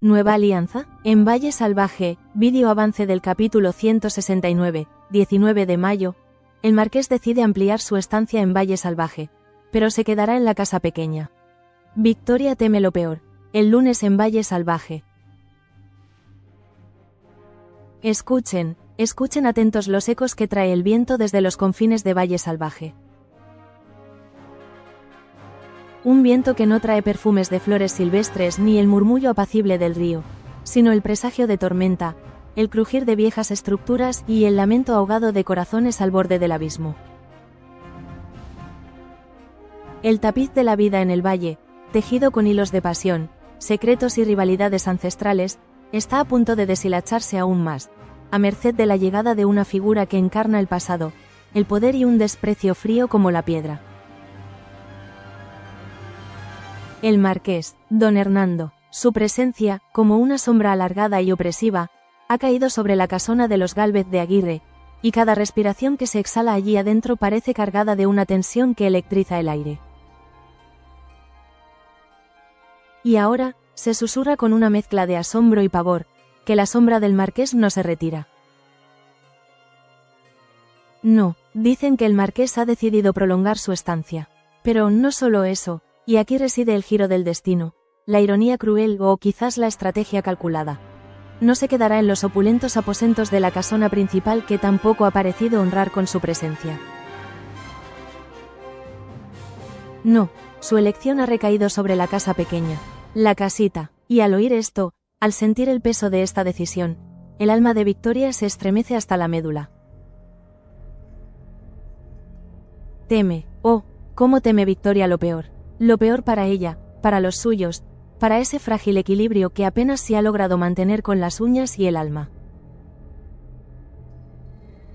Nueva alianza, en Valle Salvaje, vídeo avance del capítulo 169, 19 de mayo, el marqués decide ampliar su estancia en Valle Salvaje, pero se quedará en la casa pequeña. Victoria teme lo peor, el lunes en Valle Salvaje. Escuchen atentos los ecos que trae el viento desde los confines de Valle Salvaje. Un viento que no trae perfumes de flores silvestres ni el murmullo apacible del río, sino el presagio de tormenta, el crujir de viejas estructuras y el lamento ahogado de corazones al borde del abismo. El tapiz de la vida en el valle, tejido con hilos de pasión, secretos y rivalidades ancestrales, está a punto de deshilacharse aún más, a merced de la llegada de una figura que encarna el pasado, el poder y un desprecio frío como la piedra. El marqués, don Hernando, su presencia, como una sombra alargada y opresiva, ha caído sobre la casona de los Gálvez de Aguirre, y cada respiración que se exhala allí adentro parece cargada de una tensión que electriza el aire. Y ahora, se susurra con una mezcla de asombro y pavor, que la sombra del marqués no se retira. No, dicen que el marqués ha decidido prolongar su estancia. Pero no solo eso, y aquí reside el giro del destino, la ironía cruel o quizás la estrategia calculada. No se quedará en los opulentos aposentos de la casona principal que tampoco ha parecido honrar con su presencia. No, su elección ha recaído sobre la casa pequeña, la casita, y al oír esto, al sentir el peso de esta decisión, el alma de Victoria se estremece hasta la médula. Teme, oh, cómo teme Victoria lo peor para ella, para los suyos, para ese frágil equilibrio que apenas se ha logrado mantener con las uñas y el alma.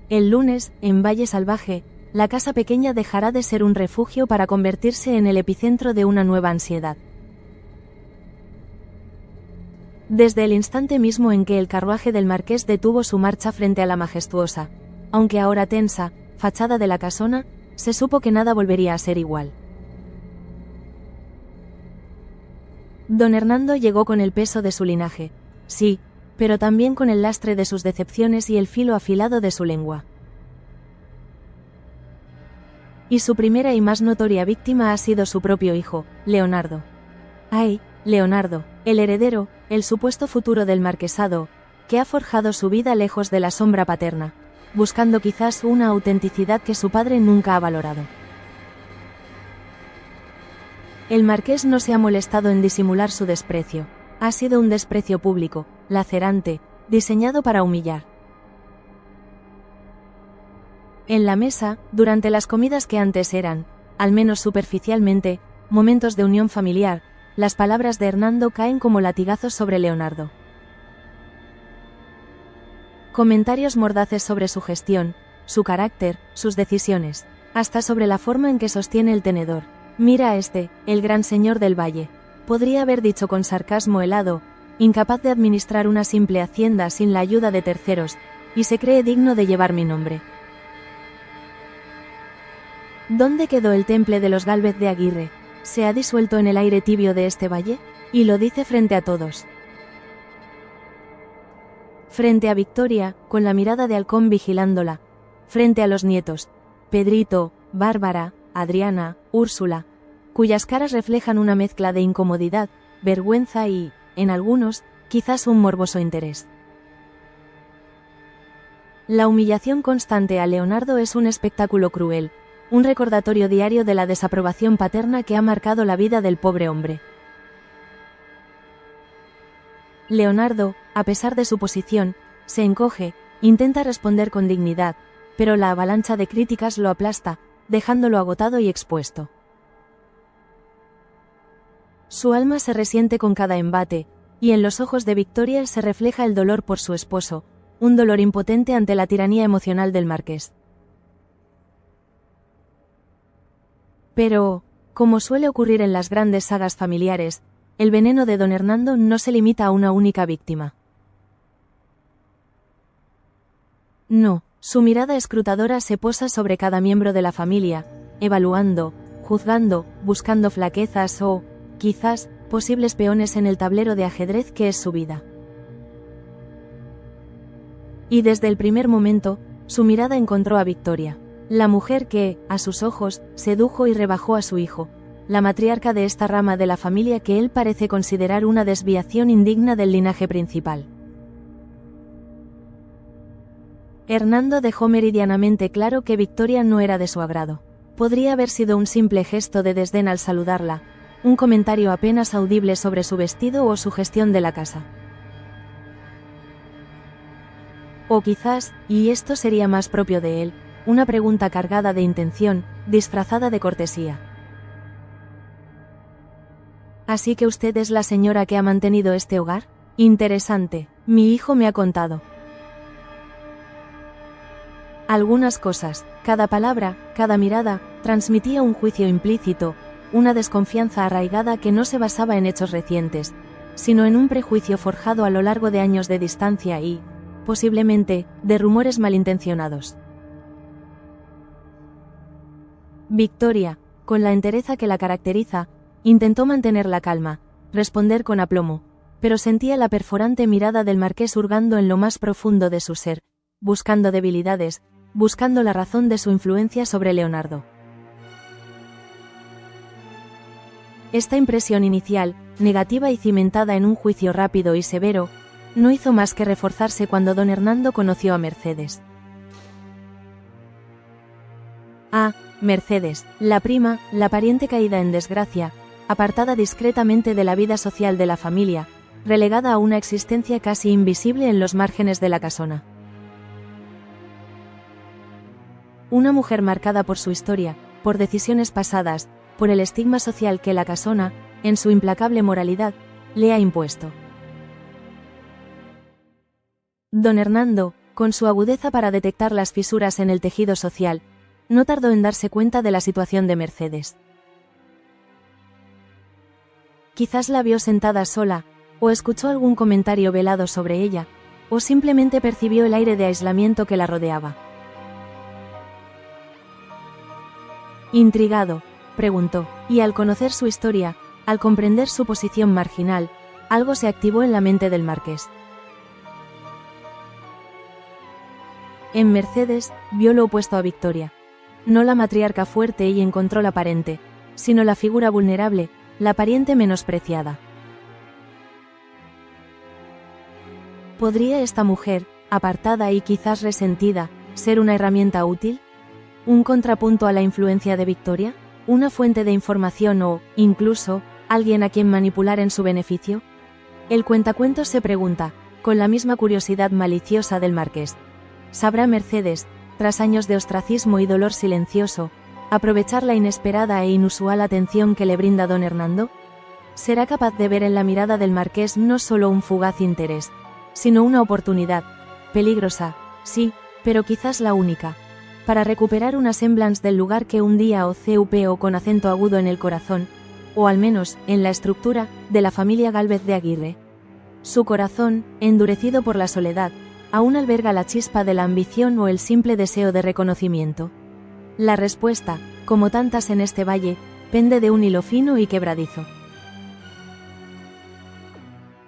El lunes, en Valle Salvaje, la casa pequeña dejará de ser un refugio para convertirse en el epicentro de una nueva ansiedad. Desde el instante mismo en que el carruaje del marqués detuvo su marcha frente a la majestuosa, aunque ahora tensa, fachada de la casona, se supo que nada volvería a ser igual. Don Hernando llegó con el peso de su linaje, sí, pero también con el lastre de sus decepciones y el filo afilado de su lengua. Y su primera y más notoria víctima ha sido su propio hijo, Leonardo. ¡Ay, Leonardo, el heredero, el supuesto futuro del marquesado, que ha forjado su vida lejos de la sombra paterna, buscando quizás una autenticidad que su padre nunca ha valorado! El marqués no se ha molestado en disimular su desprecio. Ha sido un desprecio público, lacerante, diseñado para humillar. En la mesa, durante las comidas que antes eran, al menos superficialmente, momentos de unión familiar, las palabras de Hernando caen como latigazos sobre Leonardo. Comentarios mordaces sobre su gestión, su carácter, sus decisiones, hasta sobre la forma en que sostiene el tenedor. Mira a este, el gran señor del valle, podría haber dicho con sarcasmo helado, incapaz de administrar una simple hacienda sin la ayuda de terceros, y se cree digno de llevar mi nombre. ¿Dónde quedó el temple de los Gálvez de Aguirre? ¿Se ha disuelto en el aire tibio de este valle? Y lo dice frente a todos. Frente a Victoria, con la mirada de halcón vigilándola, frente a los nietos, Pedrito, Bárbara, Adriana, Úrsula, cuyas caras reflejan una mezcla de incomodidad, vergüenza y, en algunos, quizás un morboso interés. La humillación constante a Leonardo es un espectáculo cruel, un recordatorio diario de la desaprobación paterna que ha marcado la vida del pobre hombre. Leonardo, a pesar de su posición, se encoge, intenta responder con dignidad, pero la avalancha de críticas lo aplasta, dejándolo agotado y expuesto. Su alma se resiente con cada embate, y en los ojos de Victoria se refleja el dolor por su esposo, un dolor impotente ante la tiranía emocional del marqués. Pero, como suele ocurrir en las grandes sagas familiares, el veneno de don Hernando no se limita a una única víctima. No, su mirada escrutadora se posa sobre cada miembro de la familia, evaluando, juzgando, buscando flaquezas o, quizás, posibles peones en el tablero de ajedrez que es su vida. Y desde el primer momento, su mirada encontró a Victoria, la mujer que, a sus ojos, sedujo y rebajó a su hijo, la matriarca de esta rama de la familia que él parece considerar una desviación indigna del linaje principal. Hernando dejó meridianamente claro que Victoria no era de su agrado. Podría haber sido un simple gesto de desdén al saludarla, un comentario apenas audible sobre su vestido o su gestión de la casa. O quizás, y esto sería más propio de él, una pregunta cargada de intención, disfrazada de cortesía. ¿Así que usted es la señora que ha mantenido este hogar? Interesante, mi hijo me ha contado algunas cosas. Cada palabra, cada mirada, transmitía un juicio implícito, una desconfianza arraigada que no se basaba en hechos recientes, sino en un prejuicio forjado a lo largo de años de distancia y, posiblemente, de rumores malintencionados. Victoria, con la entereza que la caracteriza, intentó mantener la calma, responder con aplomo, pero sentía la perforante mirada del marqués hurgando en lo más profundo de su ser, buscando debilidades, buscando la razón de su influencia sobre Leonardo. Esta impresión inicial, negativa y cimentada en un juicio rápido y severo, no hizo más que reforzarse cuando don Hernando conoció a Mercedes. Mercedes, la prima, la pariente caída en desgracia, apartada discretamente de la vida social de la familia, relegada a una existencia casi invisible en los márgenes de la casona. Una mujer marcada por su historia, por decisiones pasadas, por el estigma social que la casona, en su implacable moralidad, le ha impuesto. Don Hernando, con su agudeza para detectar las fisuras en el tejido social, no tardó en darse cuenta de la situación de Mercedes. Quizás la vio sentada sola, o escuchó algún comentario velado sobre ella, o simplemente percibió el aire de aislamiento que la rodeaba. Intrigado, preguntó, y al conocer su historia, al comprender su posición marginal, algo se activó en la mente del marqués. En Mercedes, vio lo opuesto a Victoria. No la matriarca fuerte y en control aparente, sino la figura vulnerable, la pariente menospreciada. ¿Podría esta mujer, apartada y quizás resentida, ser una herramienta útil? ¿Un contrapunto a la influencia de Victoria? ¿Una fuente de información o, incluso, alguien a quien manipular en su beneficio? El cuentacuentos se pregunta, con la misma curiosidad maliciosa del marqués. ¿Sabrá Mercedes, tras años de ostracismo y dolor silencioso, aprovechar la inesperada e inusual atención que le brinda don Hernando? ¿Será capaz de ver en la mirada del marqués no solo un fugaz interés, sino una oportunidad, peligrosa, sí, pero quizás la única, para recuperar una semblance del lugar que un día ocupó con acento agudo en el corazón, o al menos, en la estructura, de la familia Gálvez de Aguirre? Su corazón, endurecido por la soledad, aún alberga la chispa de la ambición o el simple deseo de reconocimiento. La respuesta, como tantas en este valle, pende de un hilo fino y quebradizo.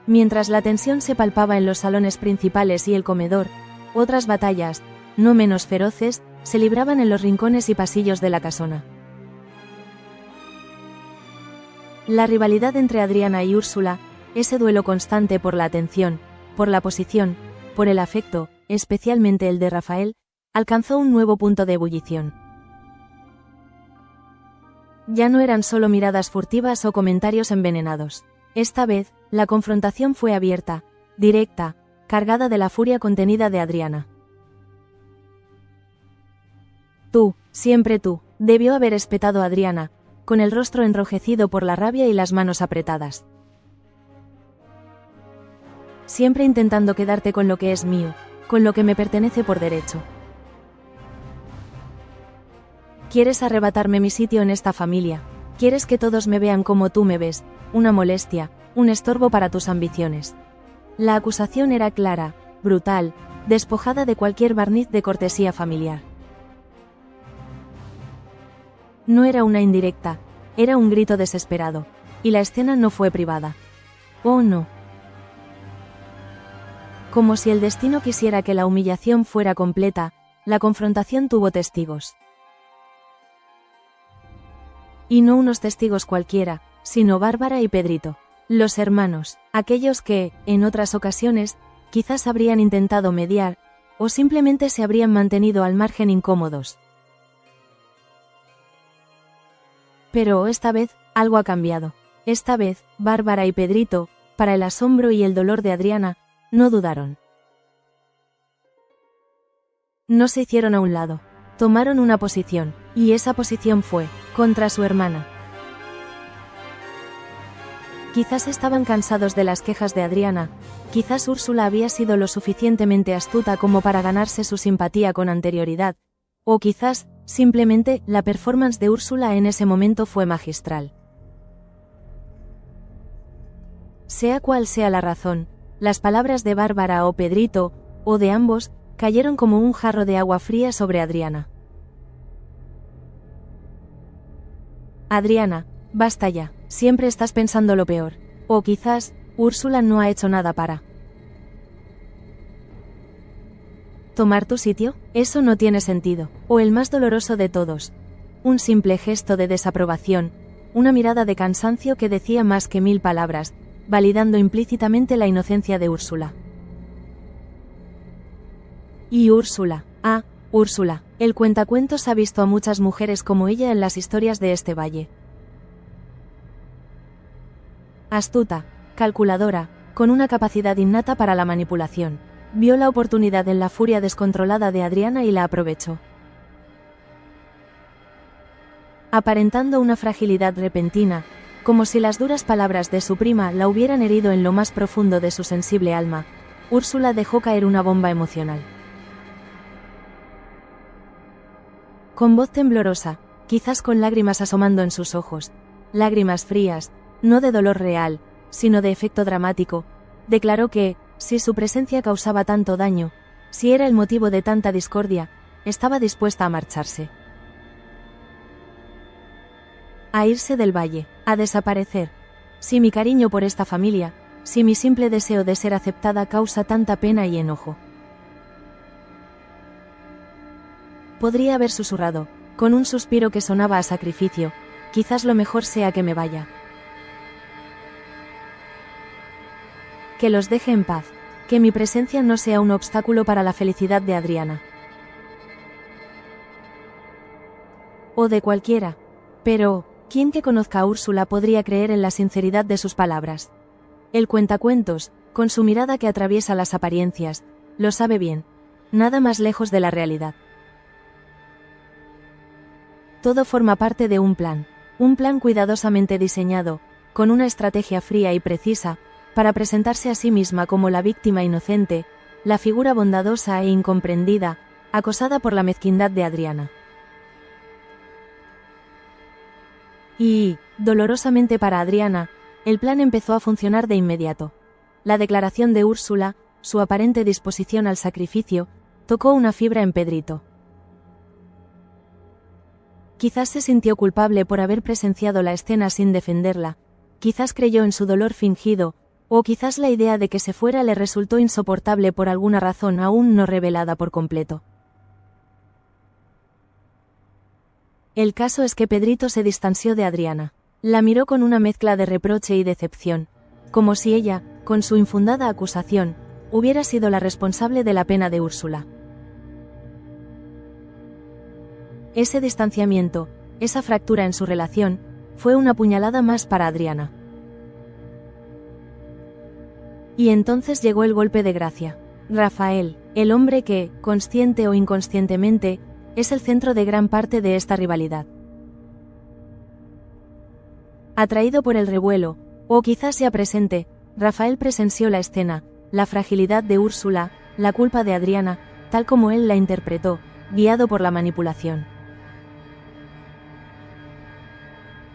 Mientras la tensión se palpaba en los salones principales y el comedor, otras batallas, no menos feroces, se libraban en los rincones y pasillos de la casona. La rivalidad entre Adriana y Úrsula, ese duelo constante por la atención, por la posición, por el afecto, especialmente el de Rafael, alcanzó un nuevo punto de ebullición. Ya no eran solo miradas furtivas o comentarios envenenados. Esta vez, la confrontación fue abierta, directa, cargada de la furia contenida de Adriana. Tú, siempre tú, debió haber espetado Adriana, con el rostro enrojecido por la rabia y las manos apretadas. Siempre intentando quedarte con lo que es mío, con lo que me pertenece por derecho. Quieres arrebatarme mi sitio en esta familia, quieres que todos me vean como tú me ves, una molestia, un estorbo para tus ambiciones. La acusación era clara, brutal, despojada de cualquier barniz de cortesía familiar. No era una indirecta, era un grito desesperado, y la escena no fue privada. Oh no. Como si el destino quisiera que la humillación fuera completa, la confrontación tuvo testigos. Y no unos testigos cualquiera, sino Bárbara y Pedrito. Los hermanos, aquellos que, en otras ocasiones, quizás habrían intentado mediar, o simplemente se habrían mantenido al margen incómodos. Pero esta vez, algo ha cambiado. Esta vez, Bárbara y Pedrito, para el asombro y el dolor de Adriana, no dudaron. No se hicieron a un lado. Tomaron una posición, y esa posición fue, contra su hermana. Quizás estaban cansados de las quejas de Adriana, quizás Úrsula había sido lo suficientemente astuta como para ganarse su simpatía con anterioridad, o quizás, simplemente, la performance de Úrsula en ese momento fue magistral. Sea cual sea la razón, las palabras de Bárbara o Pedrito, o de ambos, cayeron como un jarro de agua fría sobre Adriana. Adriana, basta ya, siempre estás pensando lo peor. O quizás, Úrsula no ha hecho nada para tomar tu sitio, eso no tiene sentido. O el más doloroso de todos. Un simple gesto de desaprobación, una mirada de cansancio que decía más que 1000 palabras, validando implícitamente la inocencia de Úrsula. Y Úrsula, Úrsula, el cuentacuentos ha visto a muchas mujeres como ella en las historias de este valle. Astuta, calculadora, con una capacidad innata para la manipulación. Vio la oportunidad en la furia descontrolada de Adriana y la aprovechó. Aparentando una fragilidad repentina, como si las duras palabras de su prima la hubieran herido en lo más profundo de su sensible alma, Úrsula dejó caer una bomba emocional. Con voz temblorosa, quizás con lágrimas asomando en sus ojos, lágrimas frías, no de dolor real, sino de efecto dramático, declaró que, si su presencia causaba tanto daño, si era el motivo de tanta discordia, estaba dispuesta a marcharse. A irse del valle, a desaparecer. Si mi cariño por esta familia, si mi simple deseo de ser aceptada causa tanta pena y enojo. Podría haber susurrado, con un suspiro que sonaba a sacrificio, quizás lo mejor sea que me vaya. Que los deje en paz, que mi presencia no sea un obstáculo para la felicidad de Adriana. O de cualquiera. Pero, ¿quién que conozca a Úrsula podría creer en la sinceridad de sus palabras? El cuentacuentos, con su mirada que atraviesa las apariencias, lo sabe bien, nada más lejos de la realidad. Todo forma parte de un plan cuidadosamente diseñado, con una estrategia fría y precisa, para presentarse a sí misma como la víctima inocente, la figura bondadosa e incomprendida, acosada por la mezquindad de Adriana. Y, dolorosamente para Adriana, el plan empezó a funcionar de inmediato. La declaración de Úrsula, su aparente disposición al sacrificio, tocó una fibra en Pedrito. Quizás se sintió culpable por haber presenciado la escena sin defenderla, quizás creyó en su dolor fingido, o quizás la idea de que se fuera le resultó insoportable por alguna razón aún no revelada por completo. El caso es que Pedrito se distanció de Adriana. La miró con una mezcla de reproche y decepción, como si ella, con su infundada acusación, hubiera sido la responsable de la pena de Úrsula. Ese distanciamiento, esa fractura en su relación, fue una puñalada más para Adriana. Y entonces llegó el golpe de gracia. Rafael, el hombre que, consciente o inconscientemente, es el centro de gran parte de esta rivalidad. Atraído por el revuelo, o quizás sea presente, Rafael presenció la escena, la fragilidad de Úrsula, la culpa de Adriana, tal como él la interpretó, guiado por la manipulación.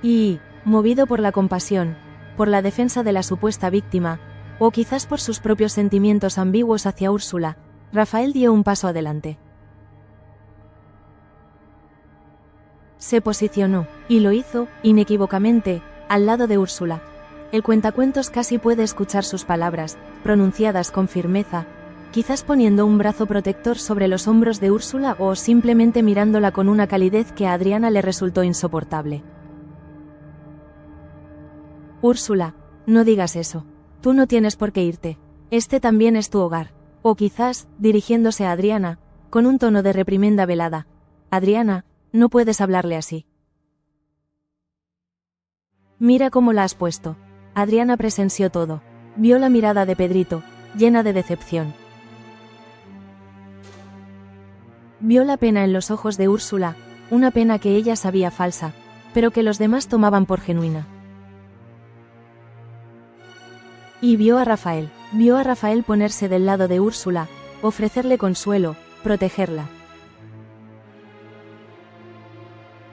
Y, movido por la compasión, por la defensa de la supuesta víctima, o quizás por sus propios sentimientos ambiguos hacia Úrsula, Rafael dio un paso adelante. Se posicionó, y lo hizo, inequívocamente, al lado de Úrsula. El cuentacuentos casi puede escuchar sus palabras, pronunciadas con firmeza, quizás poniendo un brazo protector sobre los hombros de Úrsula o simplemente mirándola con una calidez que a Adriana le resultó insoportable. Úrsula, no digas eso. Tú no tienes por qué irte. Este también es tu hogar. O quizás, dirigiéndose a Adriana, con un tono de reprimenda velada. Adriana, no puedes hablarle así. Mira cómo la has puesto. Adriana presenció todo. Vio la mirada de Pedrito, llena de decepción. Vio la pena en los ojos de Úrsula, una pena que ella sabía falsa, pero que los demás tomaban por genuina. Y vio a Rafael ponerse del lado de Úrsula, ofrecerle consuelo, protegerla.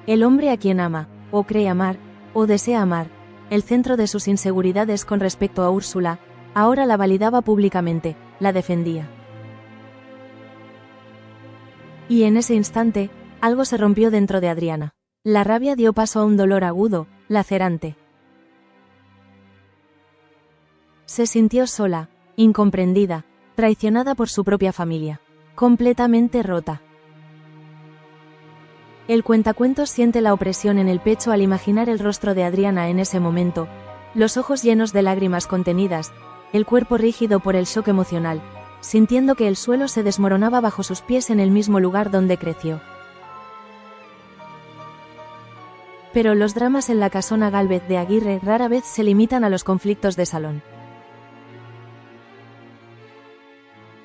El hombre a quien ama, o cree amar, o desea amar, el centro de sus inseguridades con respecto a Úrsula, ahora la validaba públicamente, la defendía. Y en ese instante, algo se rompió dentro de Adriana. La rabia dio paso a un dolor agudo, lacerante. Se sintió sola, incomprendida, traicionada por su propia familia, completamente rota. El cuentacuentos siente la opresión en el pecho al imaginar el rostro de Adriana en ese momento, los ojos llenos de lágrimas contenidas, el cuerpo rígido por el shock emocional, sintiendo que el suelo se desmoronaba bajo sus pies en el mismo lugar donde creció. Pero los dramas en la casona Gálvez de Aguirre rara vez se limitan a los conflictos de salón.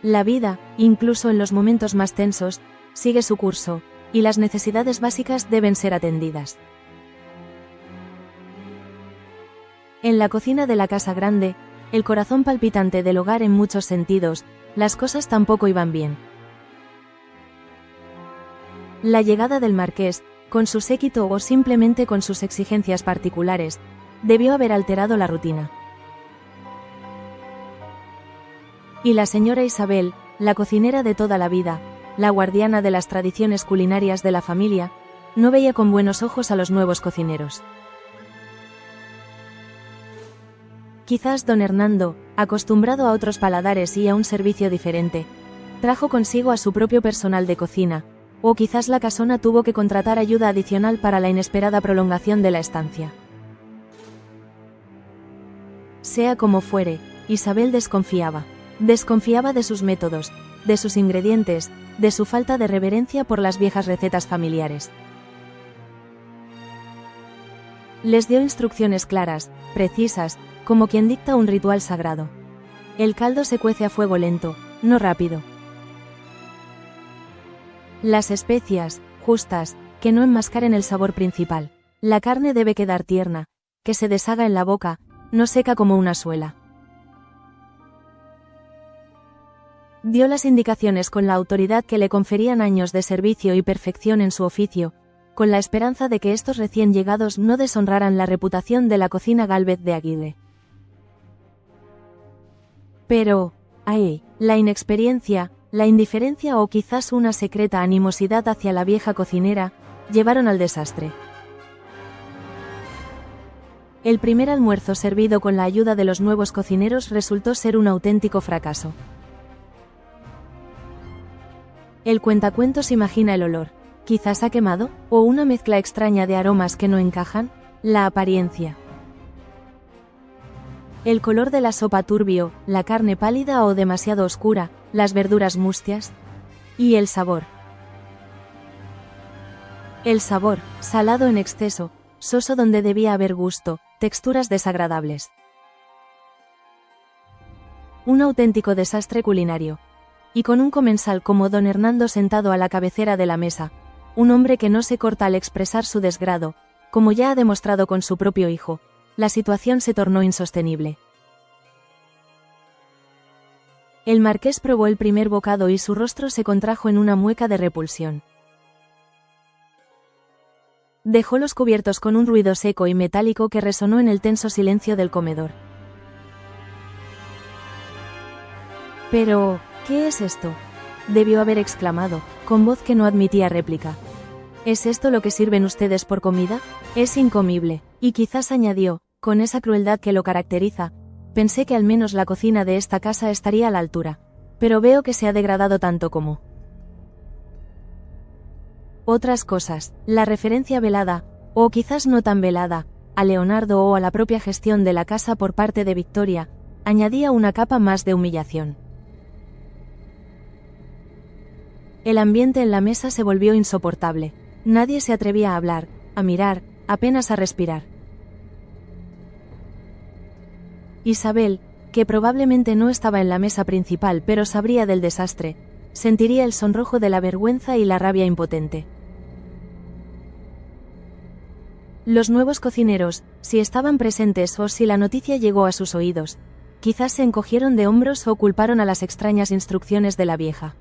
La vida, incluso en los momentos más tensos, sigue su curso, y las necesidades básicas deben ser atendidas. En la cocina de la casa grande, el corazón palpitante del hogar en muchos sentidos, las cosas tampoco iban bien. La llegada del marqués, con su séquito o simplemente con sus exigencias particulares, debió haber alterado la rutina. Y la señora Isabel, la cocinera de toda la vida, la guardiana de las tradiciones culinarias de la familia, no veía con buenos ojos a los nuevos cocineros. Quizás don Hernando, acostumbrado a otros paladares y a un servicio diferente, trajo consigo a su propio personal de cocina, o quizás la casona tuvo que contratar ayuda adicional para la inesperada prolongación de la estancia. Sea como fuere, Isabel desconfiaba. Desconfiaba de sus métodos, de sus ingredientes, de su falta de reverencia por las viejas recetas familiares. Les dio instrucciones claras, precisas, como quien dicta un ritual sagrado. El caldo se cuece a fuego lento, no rápido. Las especias, justas, que no enmascaren el sabor principal. La carne debe quedar tierna, que se deshaga en la boca, no seca como una suela. Dio las indicaciones con la autoridad que le conferían años de servicio y perfección en su oficio, con la esperanza de que estos recién llegados no deshonraran la reputación de la cocina Gálvez de Aguirre. Pero, la inexperiencia, la indiferencia o quizás una secreta animosidad hacia la vieja cocinera, llevaron al desastre. El primer almuerzo servido con la ayuda de los nuevos cocineros resultó ser un auténtico fracaso. El cuentacuentos imagina el olor, quizás ha quemado, o una mezcla extraña de aromas que no encajan, la apariencia. El color de la sopa turbio, la carne pálida o demasiado oscura, las verduras mustias. Y el sabor. El sabor, salado en exceso, soso donde debía haber gusto, texturas desagradables. Un auténtico desastre culinario. Y con un comensal como don Hernando sentado a la cabecera de la mesa, un hombre que no se corta al expresar su desgrado, como ya ha demostrado con su propio hijo, la situación se tornó insostenible. El marqués probó el primer bocado y su rostro se contrajo en una mueca de repulsión. Dejó los cubiertos con un ruido seco y metálico que resonó en el tenso silencio del comedor. Pero, ¿qué es esto?, debió haber exclamado, con voz que no admitía réplica. ¿Es esto lo que sirven ustedes por comida? Es incomible. Y quizás añadió, con esa crueldad que lo caracteriza, pensé que al menos la cocina de esta casa estaría a la altura. Pero veo que se ha degradado tanto como otras cosas. La referencia velada, o quizás no tan velada, a Leonardo o a la propia gestión de la casa por parte de Victoria, añadía una capa más de humillación. El ambiente en la mesa se volvió insoportable. Nadie se atrevía a hablar, a mirar, apenas a respirar. Isabel, que probablemente no estaba en la mesa principal pero sabría del desastre, sentiría el sonrojo de la vergüenza y la rabia impotente. Los nuevos cocineros, si estaban presentes o si la noticia llegó a sus oídos, quizás se encogieron de hombros o culparon a las extrañas instrucciones de la vieja.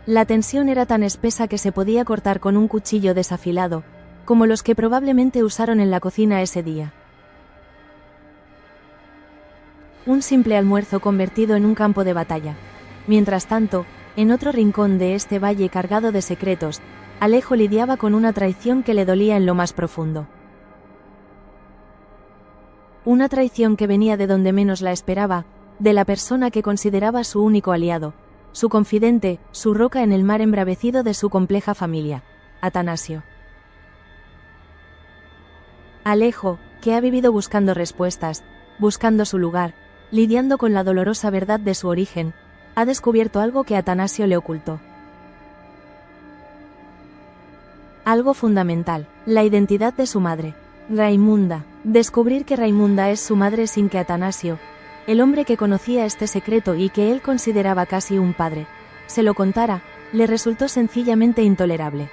La tensión era tan espesa que se podía cortar con un cuchillo desafilado, como los que probablemente usaron en la cocina ese día. Un simple almuerzo convertido en un campo de batalla. Mientras tanto, en otro rincón de este valle cargado de secretos, Alejo lidiaba con una traición que le dolía en lo más profundo. Una traición que venía de donde menos la esperaba, de la persona que consideraba su único aliado, su confidente, su roca en el mar embravecido de su compleja familia, Atanasio. Alejo, que ha vivido buscando respuestas, buscando su lugar, lidiando con la dolorosa verdad de su origen, ha descubierto algo que Atanasio le ocultó. Algo fundamental, la identidad de su madre, Raimunda. Descubrir que Raimunda es su madre sin que Atanasio, el hombre que conocía este secreto y que él consideraba casi un padre, se lo contara, le resultó sencillamente intolerable.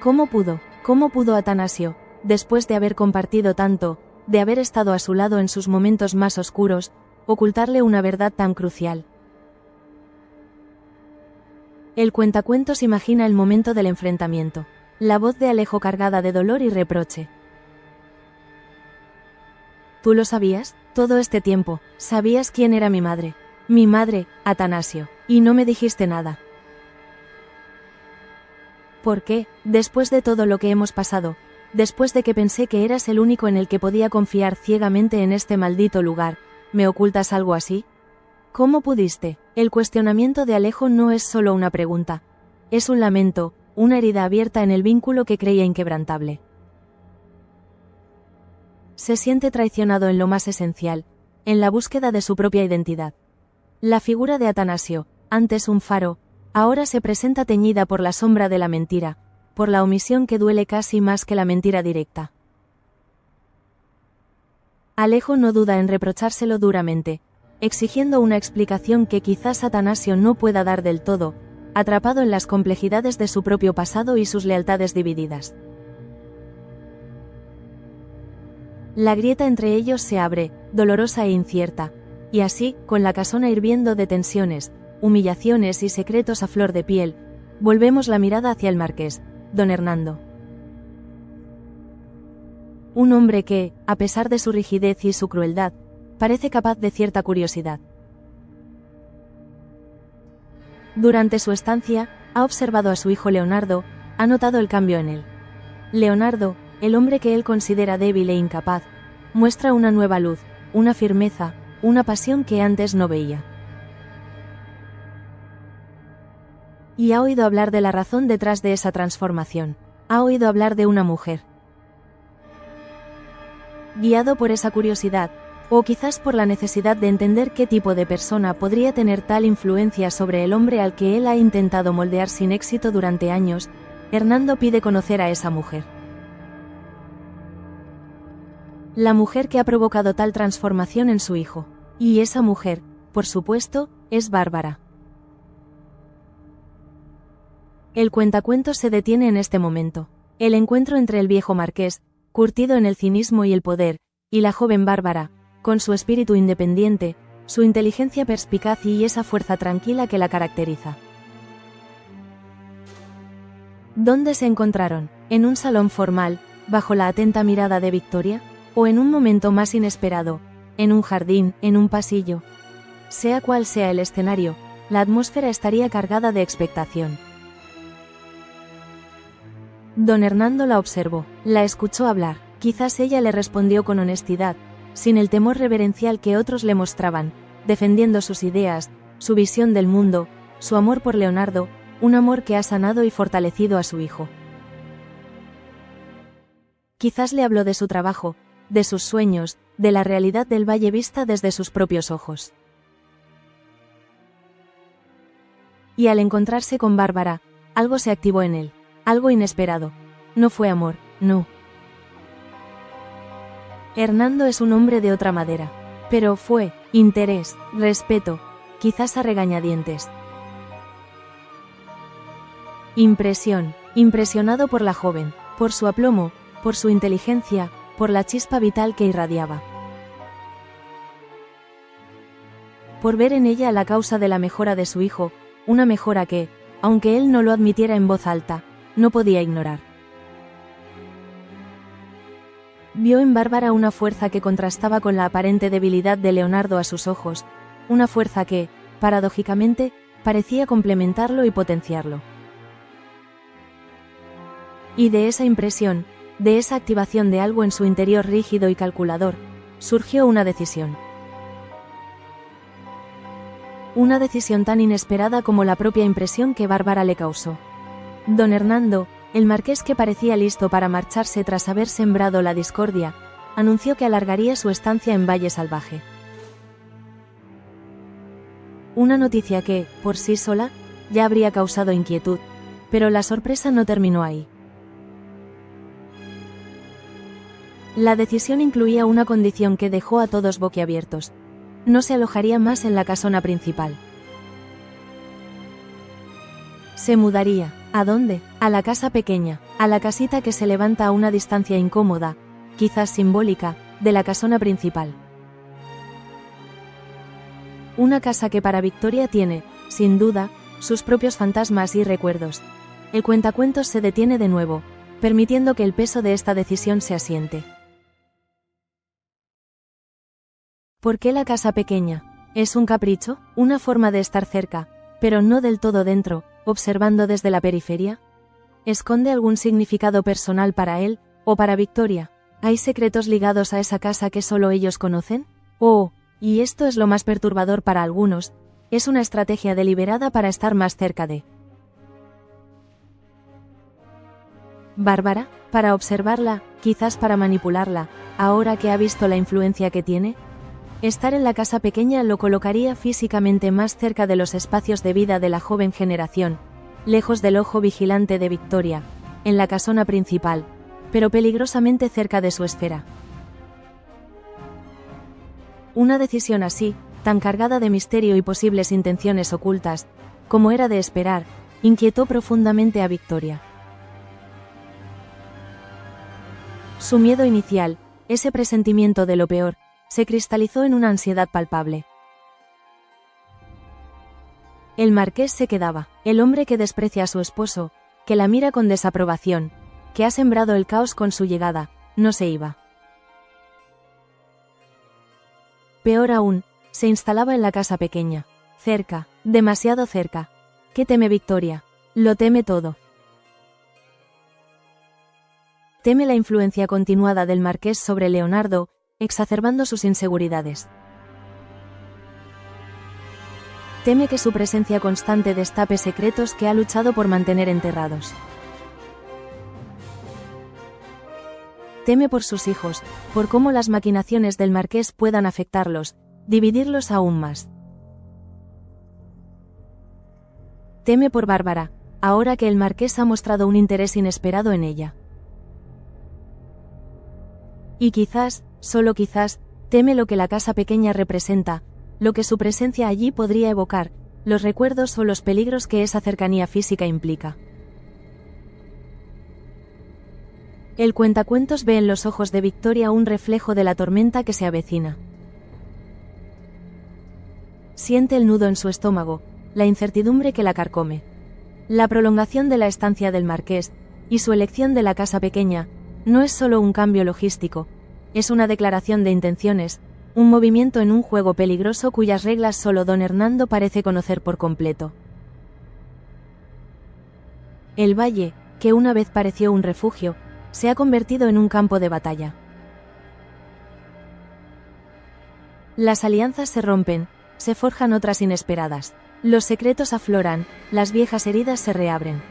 ¿Cómo pudo Atanasio, después de haber compartido tanto, de haber estado a su lado en sus momentos más oscuros, ocultarle una verdad tan crucial? El cuentacuentos imagina el momento del enfrentamiento, la voz de Alejo cargada de dolor y reproche. ¿Tú lo sabías? Todo este tiempo, ¿sabías quién era mi madre? Mi madre, Atanasio, y no me dijiste nada. ¿Por qué, después de todo lo que hemos pasado, después de que pensé que eras el único en el que podía confiar ciegamente en este maldito lugar, me ocultas algo así? ¿Cómo pudiste? El cuestionamiento de Alejo no es solo una pregunta, es un lamento, una herida abierta en el vínculo que creía inquebrantable. Se siente traicionado en lo más esencial, en la búsqueda de su propia identidad. La figura de Atanasio, antes un faro, ahora se presenta teñida por la sombra de la mentira, por la omisión que duele casi más que la mentira directa. Alejo no duda en reprochárselo duramente, exigiendo una explicación que quizás Atanasio no pueda dar del todo, atrapado en las complejidades de su propio pasado y sus lealtades divididas. La grieta entre ellos se abre, dolorosa e incierta, y así, con la casona hirviendo de tensiones, humillaciones y secretos a flor de piel, volvemos la mirada hacia el marqués, don Hernando. Un hombre que, a pesar de su rigidez y su crueldad, parece capaz de cierta curiosidad. Durante su estancia, ha observado a su hijo Leonardo, ha notado el cambio en él. Leonardo, el hombre que él considera débil e incapaz, muestra una nueva luz, una firmeza, una pasión que antes no veía. Y ha oído hablar de la razón detrás de esa transformación. Ha oído hablar de una mujer. Guiado por esa curiosidad, o quizás por la necesidad de entender qué tipo de persona podría tener tal influencia sobre el hombre al que él ha intentado moldear sin éxito durante años, Hernando pide conocer a esa mujer. La mujer que ha provocado tal transformación en su hijo. Y esa mujer, por supuesto, es Bárbara. El cuentacuentos se detiene en este momento. El encuentro entre el viejo marqués, curtido en el cinismo y el poder, y la joven Bárbara, con su espíritu independiente, su inteligencia perspicaz y esa fuerza tranquila que la caracteriza. ¿Dónde se encontraron? ¿En un salón formal, bajo la atenta mirada de Victoria? ¿O en un momento más inesperado, en un jardín, en un pasillo? Sea cual sea el escenario, la atmósfera estaría cargada de expectación. Don Hernando la observó, la escuchó hablar. Quizás ella le respondió con honestidad, sin el temor reverencial que otros le mostraban, defendiendo sus ideas, su visión del mundo, su amor por Leonardo, un amor que ha sanado y fortalecido a su hijo. Quizás le habló de su trabajo, de sus sueños, de la realidad del valle vista desde sus propios ojos. Y al encontrarse con Bárbara, algo se activó en él, algo inesperado. No fue amor, no. Hernando es un hombre de otra madera. Pero fue interés, respeto, quizás a regañadientes. Impresión, impresionado por la joven, por su aplomo, por su inteligencia, por la chispa vital que irradiaba. Por ver en ella la causa de la mejora de su hijo, una mejora que, aunque él no lo admitiera en voz alta, no podía ignorar. Vio en Bárbara una fuerza que contrastaba con la aparente debilidad de Leonardo a sus ojos, una fuerza que, paradójicamente, parecía complementarlo y potenciarlo. Y de esa impresión, de esa activación de algo en su interior rígido y calculador, surgió una decisión. Una decisión tan inesperada como la propia impresión que Bárbara le causó. Don Hernando, el marqués que parecía listo para marcharse tras haber sembrado la discordia, anunció que alargaría su estancia en Valle Salvaje. Una noticia que, por sí sola, ya habría causado inquietud, pero la sorpresa no terminó ahí. La decisión incluía una condición que dejó a todos boquiabiertos. No se alojaría más en la casona principal. Se mudaría. ¿A dónde? A la casa pequeña, a la casita que se levanta a una distancia incómoda, quizás simbólica, de la casona principal. Una casa que para Victoria tiene, sin duda, sus propios fantasmas y recuerdos. El cuentacuentos se detiene de nuevo, permitiendo que el peso de esta decisión se asiente. ¿Por qué la casa pequeña? ¿Es un capricho? ¿Una forma de estar cerca, pero no del todo dentro, observando desde la periferia? ¿Esconde algún significado personal para él, o para Victoria? ¿Hay secretos ligados a esa casa que solo ellos conocen? ¿O, y esto es lo más perturbador para algunos, es una estrategia deliberada para estar más cerca de Bárbara, para observarla, quizás para manipularla, ahora que ha visto la influencia que tiene? Estar en la casa pequeña lo colocaría físicamente más cerca de los espacios de vida de la joven generación, lejos del ojo vigilante de Victoria, en la casona principal, pero peligrosamente cerca de su esfera. Una decisión así, tan cargada de misterio y posibles intenciones ocultas, como era de esperar, inquietó profundamente a Victoria. Su miedo inicial, ese presentimiento de lo peor, se cristalizó en una ansiedad palpable. El marqués se quedaba, el hombre que desprecia a su esposo, que la mira con desaprobación, que ha sembrado el caos con su llegada, no se iba. Peor aún, se instalaba en la casa pequeña, cerca, demasiado cerca. ¿Qué teme Victoria? Lo teme todo. Teme la influencia continuada del marqués sobre Leonardo, exacerbando sus inseguridades. Teme que su presencia constante destape secretos que ha luchado por mantener enterrados. Teme por sus hijos, por cómo las maquinaciones del marqués puedan afectarlos, dividirlos aún más. Teme por Bárbara, ahora que el marqués ha mostrado un interés inesperado en ella. Y quizás, solo quizás, teme lo que la casa pequeña representa, lo que su presencia allí podría evocar, los recuerdos o los peligros que esa cercanía física implica. El cuentacuentos ve en los ojos de Victoria un reflejo de la tormenta que se avecina. Siente el nudo en su estómago, la incertidumbre que la carcome. La prolongación de la estancia del marqués, y su elección de la casa pequeña, no es solo un cambio logístico, es una declaración de intenciones, un movimiento en un juego peligroso cuyas reglas solo don Hernando parece conocer por completo. El valle, que una vez pareció un refugio, se ha convertido en un campo de batalla. Las alianzas se rompen, se forjan otras inesperadas. Los secretos afloran, las viejas heridas se reabren.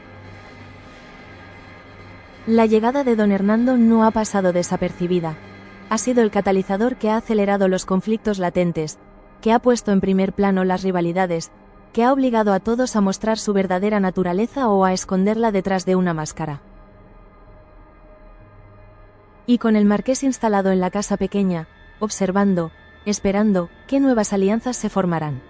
La llegada de don Hernando no ha pasado desapercibida. Ha sido el catalizador que ha acelerado los conflictos latentes, que ha puesto en primer plano las rivalidades, que ha obligado a todos a mostrar su verdadera naturaleza o a esconderla detrás de una máscara. Y con el marqués instalado en la casa pequeña, observando, esperando, ¿qué nuevas alianzas se formarán?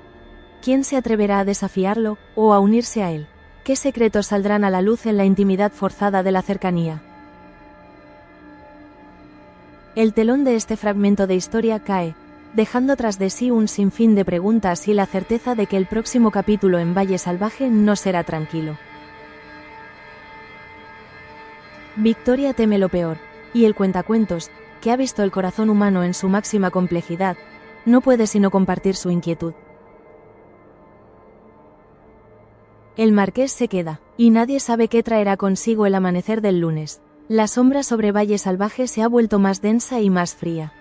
¿Quién se atreverá a desafiarlo, o a unirse a él? ¿Qué secretos saldrán a la luz en la intimidad forzada de la cercanía? El telón de este fragmento de historia cae, dejando tras de sí un sinfín de preguntas y la certeza de que el próximo capítulo en Valle Salvaje no será tranquilo. Victoria teme lo peor, y el cuentacuentos, que ha visto el corazón humano en su máxima complejidad, no puede sino compartir su inquietud. El marqués se queda, y nadie sabe qué traerá consigo el amanecer del lunes. La sombra sobre Valle Salvaje se ha vuelto más densa y más fría.